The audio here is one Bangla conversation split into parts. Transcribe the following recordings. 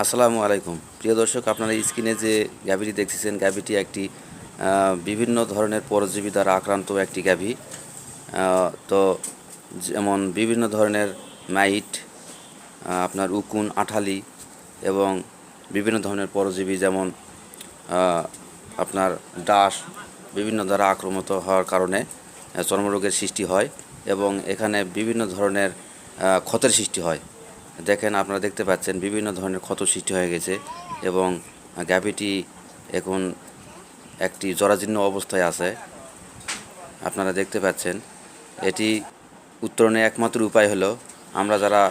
আসসালামু আলাইকুম প্রিয় দর্শক, আপনারা স্ক্রিনে যে গাভীটি দেখতেছেন, গাভীটি একটি বিভিন্ন ধরনের পরজীবী দ্বারা আক্রান্ত একটি গাভী। তো যেমন বিভিন্ন ধরনের মাইট, আপনার উকুন, আঠালি এবং বিভিন্ন ধরনের পরজীবী যেমন আপনার ডাস বিভিন্ন দ্বারা আক্রমণ হওয়ার কারণে চর্মরোগের সৃষ্টি হয় এবং এখানে বিভিন্ন ধরনের ক্ষতের সৃষ্টি হয়। দেখেন, আপনারা দেখতে পাচ্ছেন বিভিন্ন ধরনের ক্ষত সৃষ্টি হয়ে গেছে এবং গাভীটি এখন একটি জরাজীর্ণ অবস্থায় আছে। আপনারা দেখতে পাচ্ছেন, এটি উত্তরণের একমাত্র উপায় হলো আমরা যারা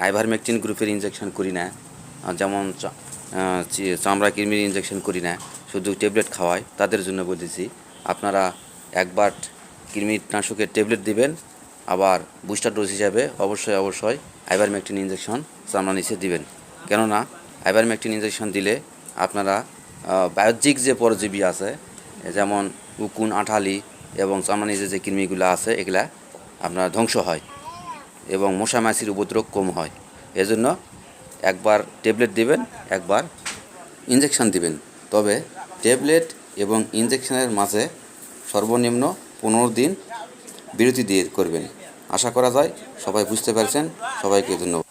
আইভারমেকটিন গ্রুপের ইনজেকশন করি না, যেমন চামড়া কৃমির ইনজেকশন করি না, শুধু ট্যাবলেট খাওয়াই, তাদের জন্য বলতেছি আপনারা একবার কৃমিনাশকের ট্যাবলেট দিবেন, আবার বুস্টার ডোজ হিসাবে অবশ্যই আইভারমেকটিন ইনজেকশন চামড়া নিচে দিবেন। কেননা আইভারমেকটিন ইনজেকশন দিলে আপনারা বাহ্যিক যে পরজীবী আছে, যেমন উকুন, আঠালি এবং চামড়া নিচে যে কৃমিগুলো আছে, এগুলা আপনার ধ্বংস হয় এবং মশা মাছির উপদ্রব কম হয়। এজন্য একবার ট্যাবলেট দিবেন, একবার ইনজেকশন দিবেন। তবে ট্যাবলেট এবং ইনজেকশনের মাঝে সর্বনিম্ন 15 দিন বিরতি দিয়ে করবেন। আশা করা যায় সবাই বুঝতে পারছেন। সবাইকে ধন্যবাদ।